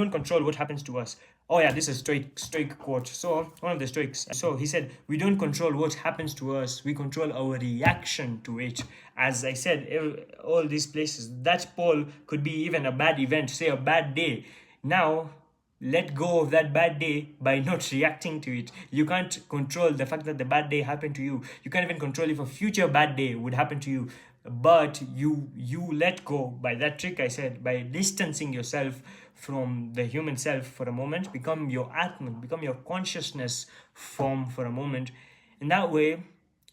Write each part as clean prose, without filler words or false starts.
don't control what happens to us. Oh yeah, this is a stoic quote. So one of the Stoics. So he said, we don't control what happens to us. We control our reaction to it. As I said, all these places, that poll could be even a bad event, say a bad day. Now, let go of that bad day by not reacting to it. You can't control the fact that the bad day happened to you. You can't even control if a future bad day would happen to you. But you let go by that trick I said, by distancing yourself from the human self for a moment. Become your Atman, become your consciousness form for a moment. In that way,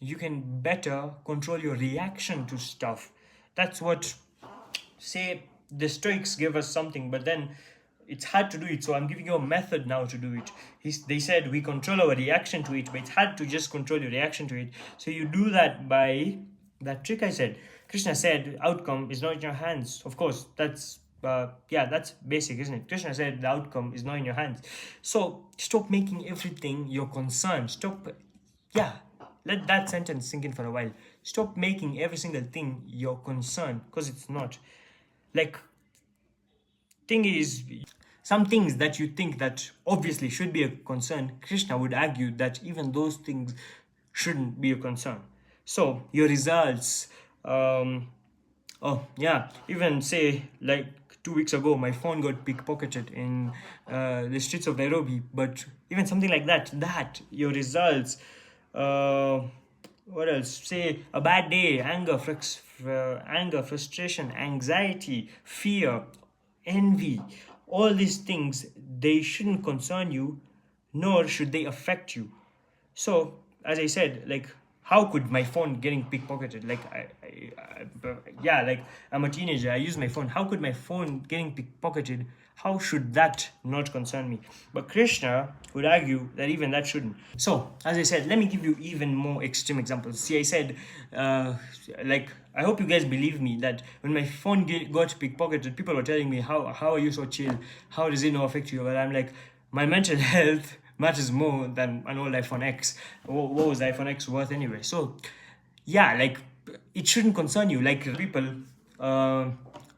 you can better control your reaction to stuff. That's what, say, the Stoics give us something, but then it's hard to do it. So I'm giving you a method now to do it. They said we control our reaction to it, but it's hard to just control your reaction to it. So you do that by that trick I said. Krishna said outcome is not in your hands. Of course, that's that's basic, isn't it? Krishna said the outcome is not in your hands. So stop making everything your concern. Let that sentence sink in for a while. Stop making every single thing your concern, because it's not. Like, thing is, some things that you think that obviously should be a concern, Krishna would argue that even those things shouldn't be a concern. So your results, even say like 2 weeks ago, my phone got pickpocketed in the streets of Nairobi. But even something like that your results, what else? Say a bad day, anger, frustration, anxiety, fear, envy, all these things, they shouldn't concern you, nor should they affect you. So, as I said, like, how could my phone getting pickpocketed? Like, I'm a teenager, I use my phone. How could my phone getting pickpocketed? How should that not concern me? But Krishna would argue that even that shouldn't. So, as I said, let me give you even more extreme examples. See, I said, I hope you guys believe me that when my phone got pickpocketed, people were telling me, how are you so chill? How does it not affect you? But I'm like, my mental health matters more than an old iPhone X. What was the iPhone X worth anyway? So, yeah, like, it shouldn't concern you. Like, people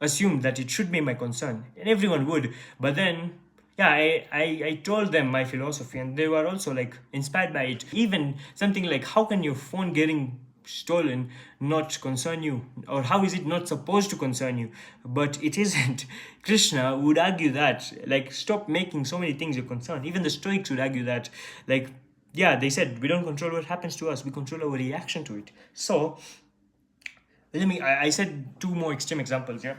assume that it should be my concern, and everyone would. But then, yeah, I told them my philosophy, and they were also like inspired by it. Even something like, how can your phone getting stolen not concern you, or how is it not supposed to concern you? But it isn't. Krishna would argue that, like, stop making so many things your concern. Even the Stoics would argue that, like, yeah, they said we don't control what happens to us, we control our reaction to it. So I said two more extreme examples. Yeah,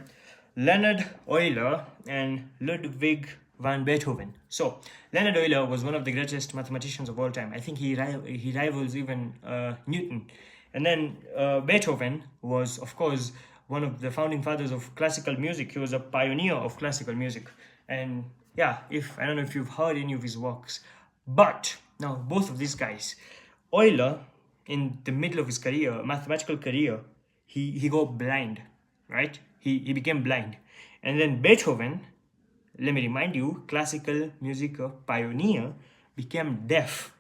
Leonard Euler and Ludwig van Beethoven. So Leonard Euler was one of the greatest mathematicians of all time. I think he rivals even Newton. And then Beethoven was, of course, one of the founding fathers of classical music. He was a pioneer of classical music. And yeah, I don't know if you've heard any of his works, but now both of these guys, Euler, in the middle of his career, mathematical career, he got blind, right? He became blind. And then Beethoven, let me remind you, classical music pioneer, became deaf,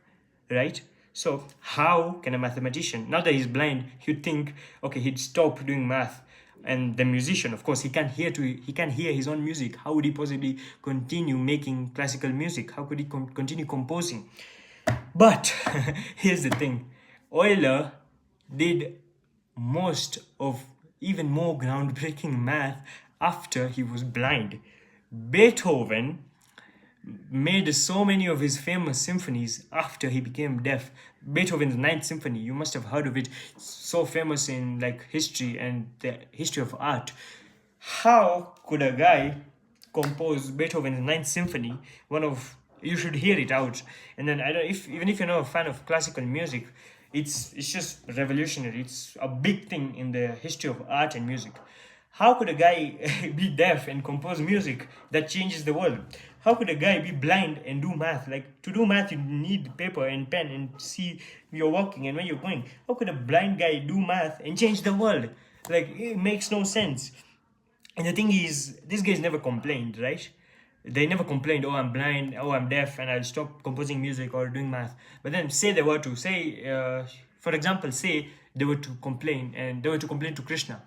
right? So how can a mathematician, now that he's blind, you'd think, okay, he'd stop doing math. And the musician, of course, he can't hear his own music. How would he possibly continue making classical music? How could he continue composing? But here's the thing. Euler did most of even more groundbreaking math after he was blind. Beethoven made so many of his famous symphonies after he became deaf. Beethoven's Ninth Symphony, you must have heard of it, so famous in like history and the history of art. How could a guy compose Beethoven's Ninth Symphony? You should hear it out. And then even if you're not a fan of classical music, it's just revolutionary. It's a big thing in the history of art and music. How could a guy be deaf and compose music that changes the world? How could a guy be blind and do math? Like, to do math, you need paper and pen and see you're walking and where you're going. How could a blind guy do math and change the world? Like, it makes no sense. And the thing is, these guys never complained, right? They never complained, oh, I'm blind, oh, I'm deaf, and I'll stop composing music or doing math. But then for example, say they were to complain to Krishna.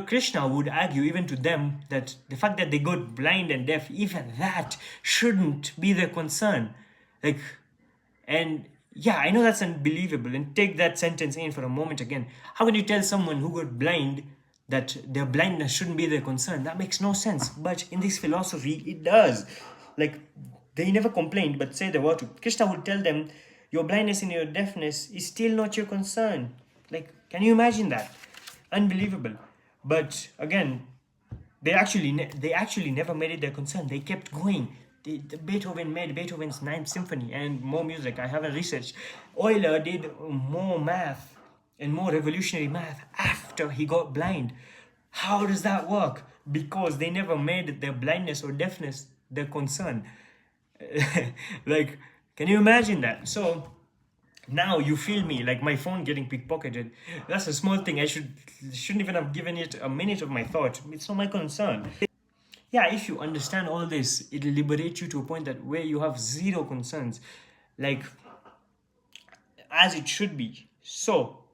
Krishna would argue even to them that the fact that they got blind and deaf, even that shouldn't be their concern. Like, and yeah, I know that's unbelievable. And take that sentence in for a moment again. How can you tell someone who got blind that their blindness shouldn't be their concern? That makes no sense. But in this philosophy, it does. Like, they never complained, but say they were to. Krishna would tell them, your blindness and your deafness is still not your concern. Like, can you imagine that? Unbelievable. But again, they actually never made it their concern. They kept going. Beethoven made Beethoven's Ninth Symphony and more music. I haven't researched. Euler did more math and more revolutionary math after he got blind. How does that work? Because they never made their blindness or deafness their concern. Like, can you imagine that? So now you feel me, like my phone getting pickpocketed. That's a small thing. Shouldn't even have given it a minute of my thought. It's not my concern. Yeah, if you understand all this, it'll liberate you to a point that where you have zero concerns, like as it should be. So,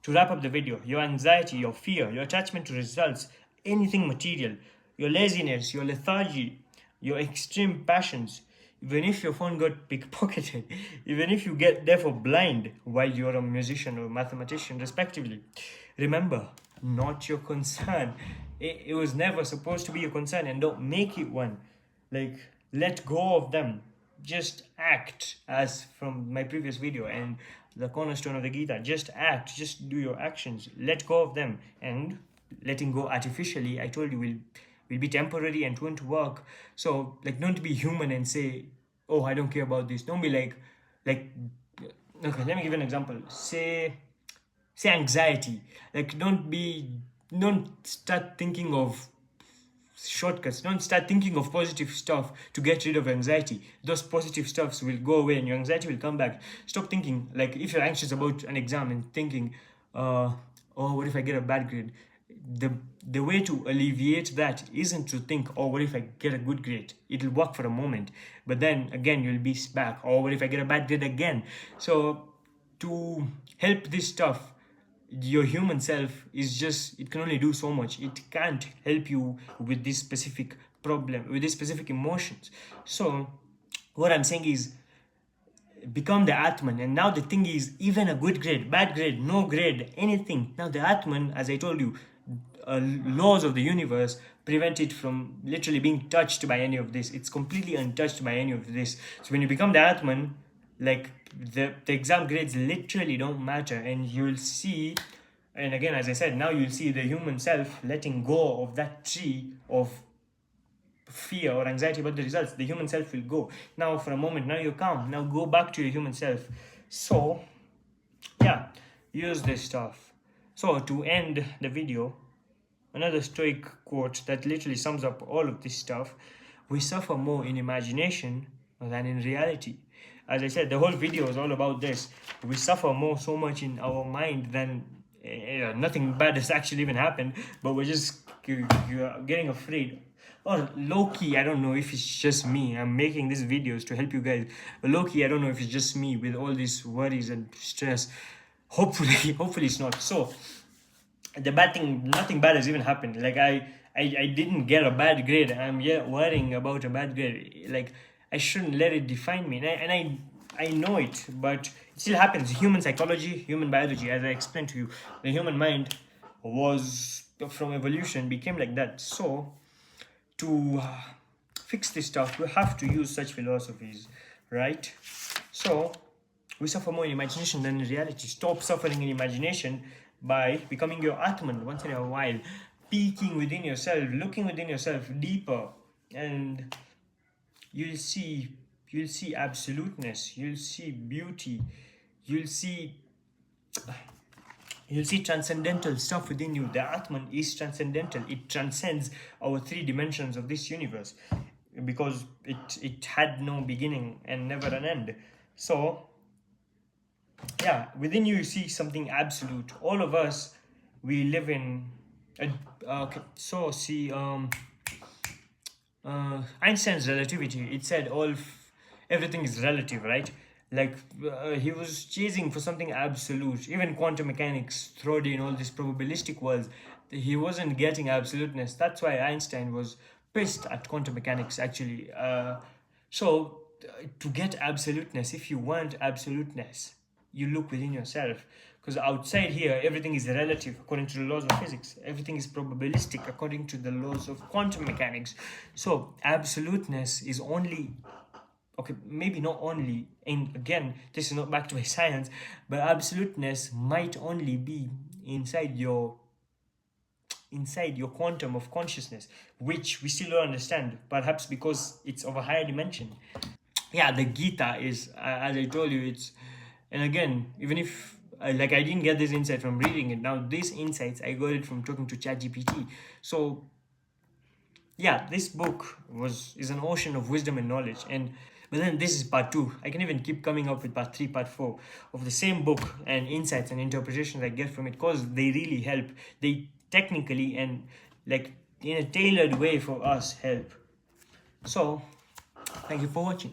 to wrap up the video, your anxiety, your fear, your attachment to results, anything material, your laziness, your lethargy, your extreme passions, even if your phone got pickpocketed, even if you get deaf or blind while you're a musician or mathematician, respectively, remember, not your concern. It was never supposed to be a concern, and don't make it one. Like, let go of them. Just act, as from my previous video and the cornerstone of the Gita. Just act, just do your actions. Let go of them. And letting go artificially, I told you, will be temporary and won't work. So, like, don't be human and say, oh, I don't care about this. Don't be like, okay, let me give an example. Say anxiety. Like, don't start thinking of shortcuts. Don't start thinking of positive stuff to get rid of anxiety. Those positive stuffs will go away and your anxiety will come back. Stop thinking, like, if you're anxious about an exam and thinking, oh, what if I get a bad grade? The way to alleviate that isn't to think, oh, what if I get a good grade? It'll work for a moment, but then again you'll be back. Oh, what if I get a bad grade again? So to help this stuff, your human self is just, it can only do so much. It can't help you with this specific problem, with these specific emotions. So what I'm saying is, become the Atman. And now the thing is, even a good grade, bad grade, no grade, anything, now the Atman, as I told you, laws of the universe prevent it from literally being touched by any of this. It's completely untouched by any of this. So when you become the Atman, like, the exam grades literally don't matter, and you'll see, and again, as I said, now you'll see the human self letting go of that tree of fear or anxiety about the results. The human self will go. Now for a moment, now you're calm, now go back to your human self. So yeah, use this stuff. So to end the video, another Stoic quote that literally sums up all of this stuff: we suffer more in imagination than in reality. As I said, the whole video is all about this. We suffer more so much in our mind than nothing bad has actually even happened, but we're just getting afraid. Or low-key, I don't know if it's just me. I'm making these videos to help you guys. But low-key, I don't know if it's just me with all these worries and stress. Hopefully it's not. So the bad thing, nothing bad has even happened. Like, I didn't get a bad grade. I'm worrying about a bad grade. Like, I shouldn't let it define me. And I know it, but it still happens. Human psychology, human biology, as I explained to you, the human mind was, from evolution, became like that. So to fix this stuff, we have to use such philosophies, right? So we suffer more in imagination than in reality. Stop suffering in imagination by becoming your Atman once in a while, peeking within yourself, looking within yourself deeper, and you'll see absoluteness, you'll see beauty, you'll see transcendental stuff within you. The Atman is transcendental. It transcends our three dimensions of this universe, because it had no beginning and never an end. So yeah, within you see something absolute. All of us, we live in okay, so see Einstein's relativity, it said everything is relative, right? Like, he was chasing for something absolute. Even quantum mechanics throwed in all these probabilistic worlds. he wasn't getting absoluteness. That's why Einstein was pissed at quantum mechanics, actually. To get absoluteness, if you want absoluteness, you look within yourself. Because outside here, everything is relative according to the laws of physics. Everything is probabilistic according to the laws of quantum mechanics. So, absoluteness is only, okay, maybe not only, and again, this is not back to my science, but absoluteness might only be inside your quantum of consciousness, which we still don't understand, perhaps because it's of a higher dimension. Yeah, the Gita is, as I told you, it's, and again, even if like I didn't get this insight from reading it, now these insights I got it from talking to ChatGPT. So yeah, this book is an ocean of wisdom and knowledge. And but then this is part two. I can even keep coming up with part three, part four of the same book, and insights and interpretations I get from it, because they really help. They technically and like in a tailored way for us help. So thank you for watching.